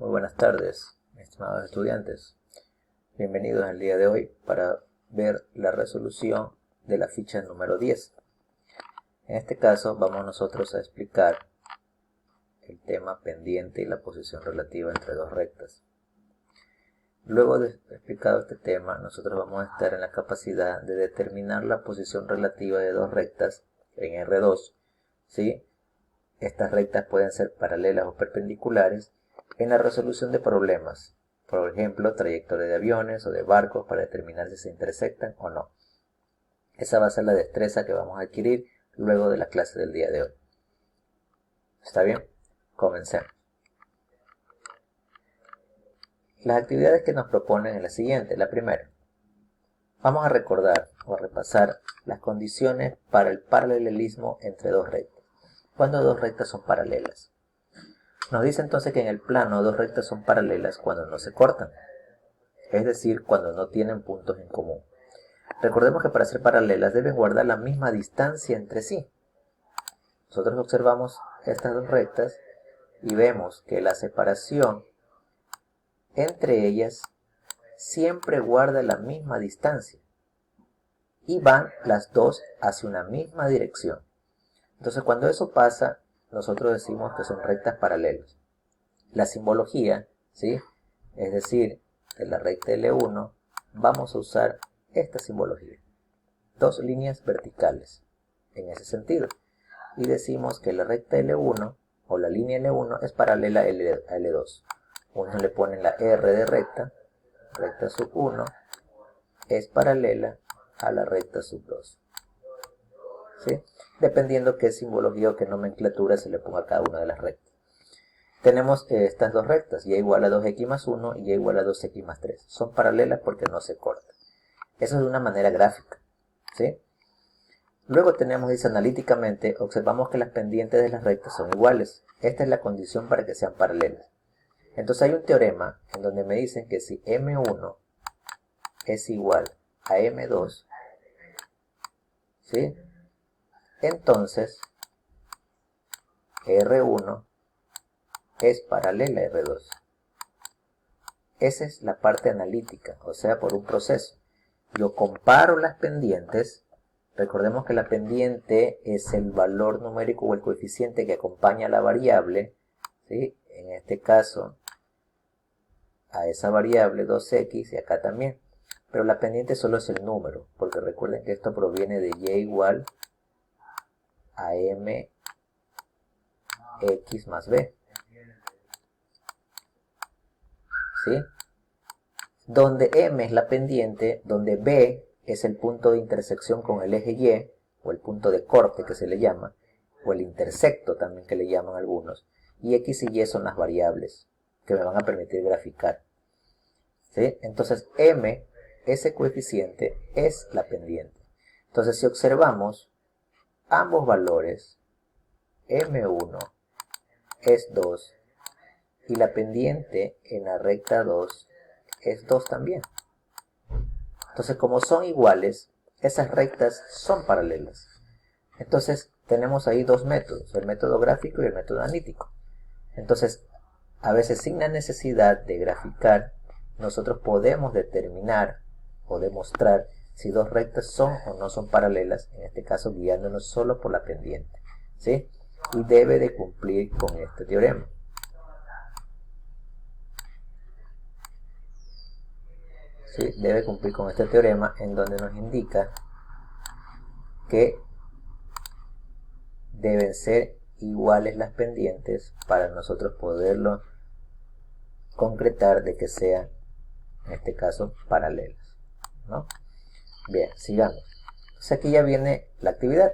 Muy buenas tardes, estimados estudiantes. Bienvenidos al día de hoy para ver la resolución de la ficha número 10. En este caso vamos nosotros a explicar el tema pendiente y la posición relativa entre dos rectas. Luego de explicado este tema, nosotros vamos a estar en la capacidad de determinar la posición relativa de dos rectas en R2, ¿sí? Estas rectas pueden ser paralelas o perpendiculares en la resolución de problemas, por ejemplo, trayectoria de aviones o de barcos para determinar si se intersectan o no. Esa va a ser la destreza que vamos a adquirir luego de la clase del día de hoy. ¿Está bien? Comencemos. Las actividades que nos proponen es la siguiente. La primera, vamos a recordar o a repasar las condiciones para el paralelismo entre dos rectas. Cuando dos rectas son paralelas. Nos dice entonces que en el plano dos rectas son paralelas cuando no se cortan, es decir, cuando no tienen puntos en común. Recordemos que para ser paralelas deben guardar la misma distancia entre sí. Nosotros observamos estas dos rectas y vemos que la separación entre ellas siempre guarda la misma distancia y van las dos hacia una misma dirección. Entonces cuando eso pasa, nosotros decimos que son rectas paralelas. La simbología, ¿sí? Es decir, de la recta L1, vamos a usar esta simbología. Dos líneas verticales, en ese sentido. Y decimos que la recta L1, o la línea L1, es paralela a L2. Uno le pone la R de recta sub 1, es paralela a la recta sub 2. ¿Sí? Dependiendo qué simbología o qué nomenclatura se le ponga a cada una de las rectas. Tenemos estas dos rectas, y igual a 2x más 1 y y igual a 2x más 3. Son paralelas porque no se cortan. Eso es de una manera gráfica, ¿sí? Luego tenemos, dice, analíticamente, observamos que las pendientes de las rectas son iguales. Esta es la condición para que sean paralelas. Entonces hay un teorema en donde me dicen que si M1 es igual a M2, ¿sí? Entonces R1 es paralela a R2. Esa es la parte analítica, o sea, por un proceso. Yo comparo las pendientes. Recordemos que la pendiente es el valor numérico o el coeficiente que acompaña a la variable, ¿sí? En este caso, a esa variable 2x y acá también. Pero la pendiente solo es el número, porque recuerden que esto proviene de y igual a mx más b. ¿Sí? Donde m es la pendiente, donde b es el punto de intersección con el eje y, o el punto de corte que se le llama, o el intersecto también que le llaman algunos, y x y y son las variables que me van a permitir graficar. ¿Sí? Entonces m, ese coeficiente, es la pendiente. Entonces si observamos ambos valores, m1 es 2 y la pendiente en la recta 2 es 2 también. Entonces, como son iguales, esas rectas son paralelas. Entonces, tenemos ahí dos métodos, el método gráfico y el método analítico. Entonces, a veces sin la necesidad de graficar, nosotros podemos determinar o demostrar si dos rectas son o no son paralelas, en este caso guiándonos solo por la pendiente, ¿sí? Y debe de cumplir con este teorema. ¿Sí? Debe cumplir con este teorema en donde nos indica que deben ser iguales las pendientes para nosotros poderlo concretar de que sean, en este caso, paralelas, ¿no? Bien, sigamos. Entonces aquí ya viene la actividad.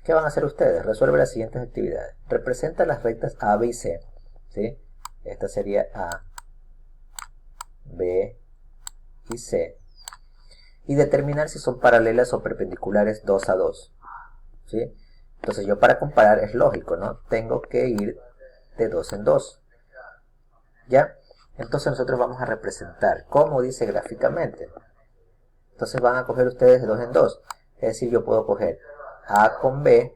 ¿Qué van a hacer ustedes? Resuelve las siguientes actividades. Representa las rectas A, B y C, ¿sí? Esta sería A, B y C. Y determinar si son paralelas o perpendiculares 2 a 2, ¿sí? Entonces yo para comparar es lógico, ¿no? Tengo que ir de 2 en 2, ¿ya? Entonces nosotros vamos a representar, como dice gráficamente. Entonces van a coger ustedes de 2 en 2. Es decir, yo puedo coger A con B,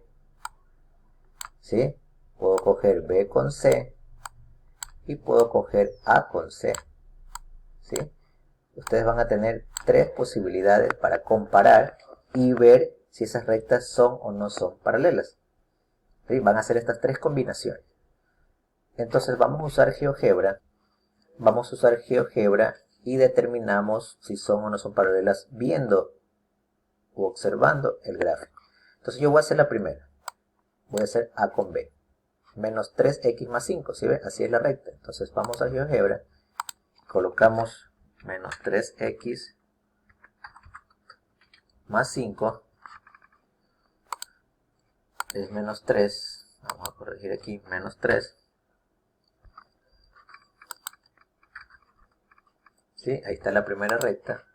¿sí? Puedo coger B con C y puedo coger A con C, ¿sí? Ustedes van a tener tres posibilidades para comparar y ver si esas rectas son o no son paralelas, ¿sí? Van a hacer estas tres combinaciones. Entonces vamos a usar GeoGebra. Y determinamos si son o no son paralelas viendo o observando el gráfico. Entonces yo voy a hacer la primera. Voy a hacer A con B. Menos 3x más 5, ¿sí ven? Así es la recta. Entonces vamos a GeoGebra. Colocamos menos 3x más 5. Es menos 3. Vamos a corregir aquí. Menos 3. ¿Sí? Ahí está la primera recta.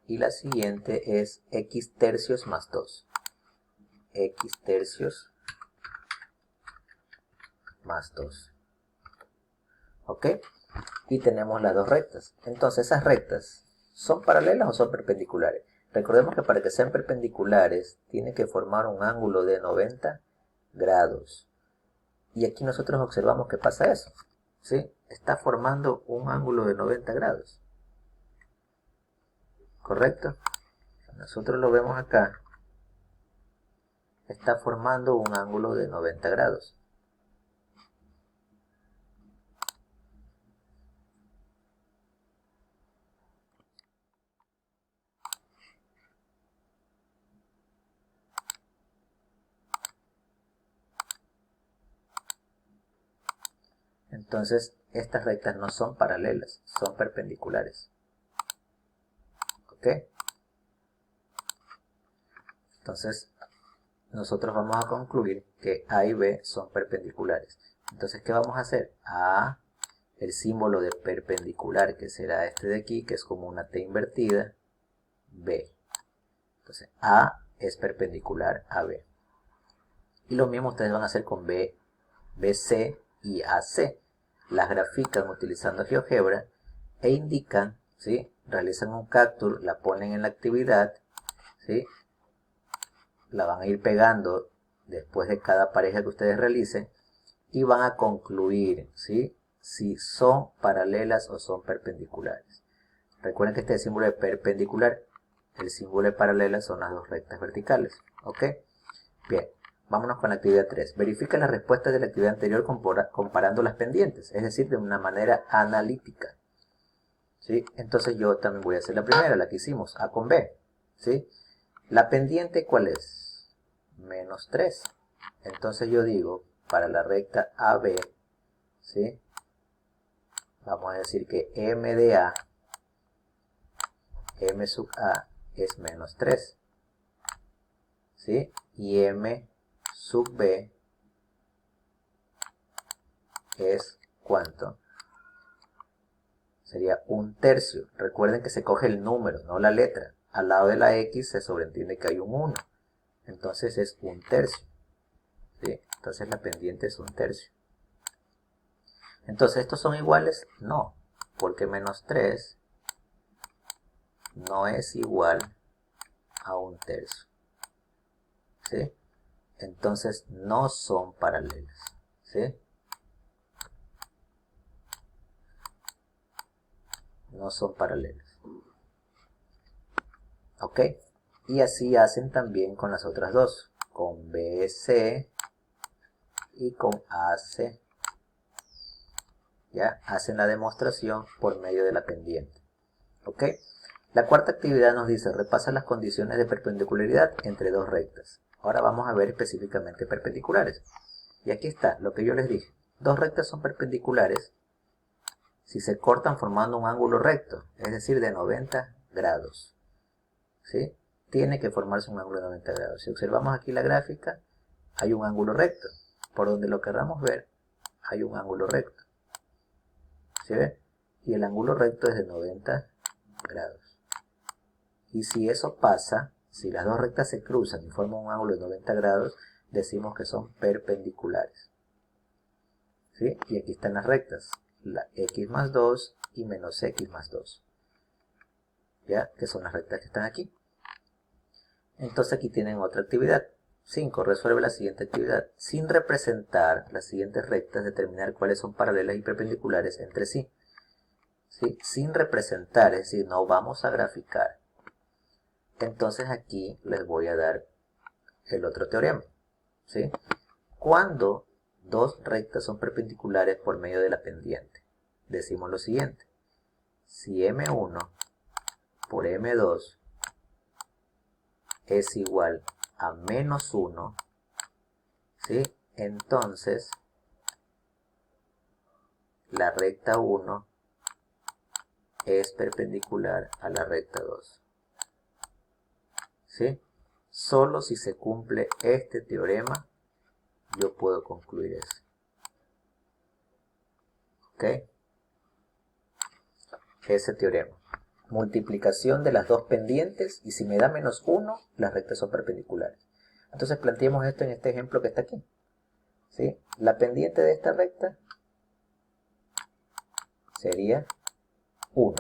Y la siguiente es x tercios más 2. X tercios más 2. ¿Ok? Y tenemos las dos rectas. Entonces, ¿esas rectas son paralelas o son perpendiculares? Recordemos que para que sean perpendiculares, tiene que formar un ángulo de 90 grados. Y aquí nosotros observamos que pasa eso, ¿sí? Está formando un ángulo de 90 grados. ¿Correcto? Nosotros lo vemos acá. Está formando un ángulo de 90 grados. Entonces, estas rectas no son paralelas, son perpendiculares. ¿Ok? Entonces, nosotros vamos a concluir que A y B son perpendiculares. Entonces, ¿qué vamos a hacer? A, el símbolo de perpendicular, que será este de aquí, que es como una T invertida, B. Entonces, A es perpendicular a B. Y lo mismo ustedes van a hacer con B, BC y AC. Las grafican utilizando GeoGebra e indican, ¿sí? Realizan un capture, la ponen en la actividad, ¿sí? La van a ir pegando después de cada pareja que ustedes realicen y van a concluir, ¿sí? Si son paralelas o son perpendiculares. Recuerden que este es el símbolo de perpendicular, el símbolo de paralela son las dos rectas verticales, ¿ok? Bien, vámonos con la actividad 3. Verifica las respuestas de la actividad anterior comparando las pendientes, es decir, de una manera analítica, ¿sí? Entonces yo también voy a hacer la primera, la que hicimos, A con B, ¿sí? La pendiente, ¿cuál es? Menos 3. Entonces yo digo, para la recta AB, ¿sí? Vamos a decir que M de A, M sub A es menos 3, ¿sí? Y M sub B es ¿cuánto? Sería 1/3. Recuerden que se coge el número, no la letra. Al lado de la X se sobreentiende que hay un 1. Entonces es 1/3. ¿Sí? Entonces la pendiente es 1/3. Entonces, ¿estos son iguales? No, porque menos 3 no es igual a 1/3. ¿Sí? Entonces no son paralelas. ¿Sí? No son paralelas. ¿Ok? Y así hacen también con las otras dos. Con BC y con AC. ¿Ya? Hacen la demostración por medio de la pendiente. ¿Ok? La cuarta actividad nos dice, repasa las condiciones de perpendicularidad entre dos rectas. Ahora vamos a ver específicamente perpendiculares. Y aquí está lo que yo les dije. Dos rectas son perpendiculares si se cortan formando un ángulo recto, es decir, de 90 grados. ¿Sí? Tiene que formarse un ángulo de 90 grados. Si observamos aquí la gráfica, hay un ángulo recto. Por donde lo queramos ver, hay un ángulo recto. ¿Sí ve? Y el ángulo recto es de 90 grados. Y si eso pasa, si las dos rectas se cruzan y forman un ángulo de 90 grados, decimos que son perpendiculares. ¿Sí? Y aquí están las rectas, la x más 2 y menos x más 2. ¿Ya? Que son las rectas que están aquí. Entonces aquí tienen otra actividad. 5. Resuelve la siguiente actividad. Sin representar las siguientes rectas, determinar cuáles son paralelas y perpendiculares entre sí. ¿Sí? Sin representar, es decir, no vamos a graficar. Entonces aquí les voy a dar el otro teorema. ¿Sí? Cuando dos rectas son perpendiculares por medio de la pendiente, decimos lo siguiente. Si M1 por M2 es igual a menos 1, ¿sí? Entonces la recta 1 es perpendicular a la recta 2. ¿Sí? Solo si se cumple este teorema yo puedo concluir eso. ¿Ok? Ese teorema. Multiplicación de las dos pendientes y si me da menos 1, las rectas son perpendiculares. Entonces planteemos esto en este ejemplo que está aquí. ¿Sí? La pendiente de esta recta sería 1,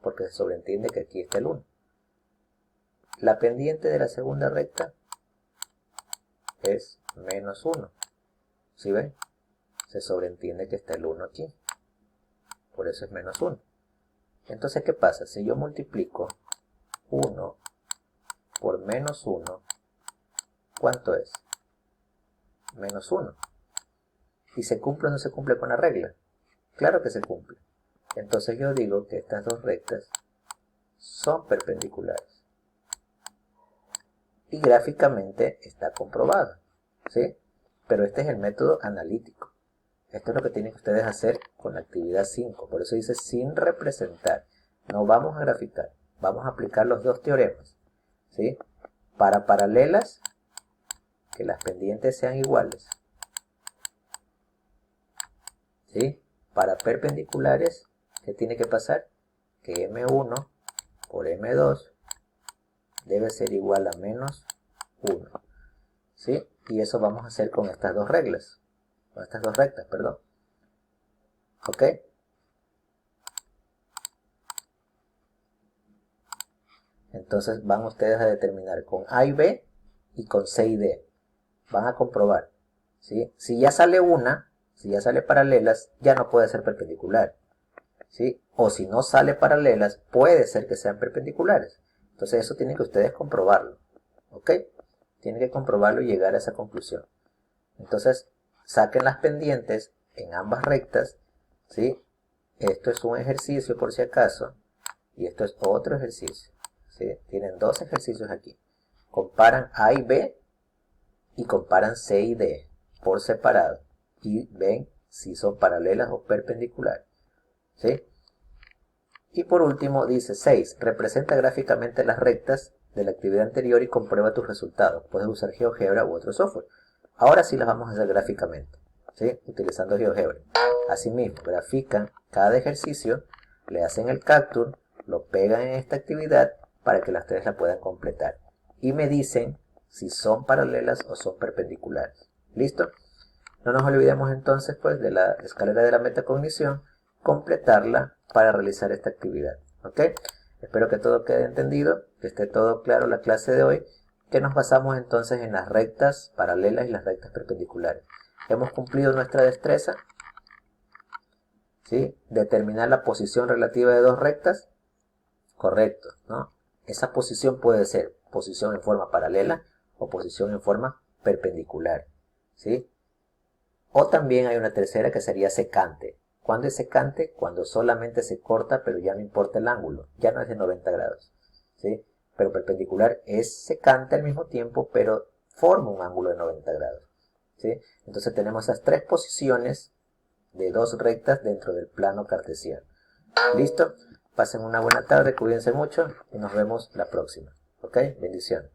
porque se sobreentiende que aquí está el 1. La pendiente de la segunda recta es menos 1. ¿Sí ven? Se sobreentiende que está el 1 aquí. Por eso es menos 1. Entonces, ¿qué pasa? Si yo multiplico 1 por menos 1, ¿cuánto es? Menos 1. ¿Y se cumple o no se cumple con la regla? Claro que se cumple. Entonces yo digo que estas dos rectas son perpendiculares. Y gráficamente está comprobado. ¿Sí? Pero este es el método analítico. Esto es lo que tienen que ustedes hacer con la actividad 5. Por eso dice sin representar. No vamos a graficar. Vamos a aplicar los dos teoremas. ¿Sí? Para paralelas, que las pendientes sean iguales. ¿Sí? Para perpendiculares, ¿qué tiene que pasar? Que M1 por M2 debe ser igual a menos 1. ¿Sí? Y eso vamos a hacer con estas dos reglas. Con estas dos rectas, perdón. ¿Ok? Entonces van ustedes a determinar con A y B y con C y D. Van a comprobar. ¿Sí? Si ya sale una, si ya sale paralelas, ya no puede ser perpendicular. ¿Sí? O si no sale paralelas, puede ser que sean perpendiculares. Entonces eso tienen que ustedes comprobarlo. ¿Ok? Tienen que comprobarlo y llegar a esa conclusión. Entonces, saquen las pendientes en ambas rectas. ¿Sí? Esto es un ejercicio por si acaso. Y esto es otro ejercicio. ¿Sí? Tienen dos ejercicios aquí. Comparan A y B y comparan C y D por separado. Y ven si son paralelas o perpendiculares. ¿Sí? Y por último dice 6. Representa gráficamente las rectas de la actividad anterior y comprueba tus resultados. Puedes usar GeoGebra u otro software. Ahora sí las vamos a hacer gráficamente, ¿sí? Utilizando GeoGebra. Asimismo, grafican cada ejercicio, le hacen el capture, lo pegan en esta actividad para que las tres la puedan completar. Y me dicen si son paralelas o son perpendiculares. ¿Listo? No nos olvidemos entonces pues de la escalera de la metacognición, completarla para realizar esta actividad. ¿Ok? Espero que todo quede entendido, que esté todo claro la clase de hoy, que nos basamos entonces en las rectas paralelas y las rectas perpendiculares. Hemos cumplido nuestra destreza, ¿sí? Determinar la posición relativa de dos rectas, correcto, ¿no? Esa posición puede ser posición en forma paralela o posición en forma perpendicular, ¿sí? O también hay una tercera que sería secante. ¿Cuándo es secante? Cuando solamente se corta, pero ya no importa el ángulo. Ya no es de 90 grados. ¿Sí? Pero perpendicular es secante al mismo tiempo, pero forma un ángulo de 90 grados. ¿Sí? Entonces tenemos esas tres posiciones de dos rectas dentro del plano cartesiano. ¿Listo? Pasen una buena tarde, cuídense mucho y nos vemos la próxima. ¿Ok? Bendiciones.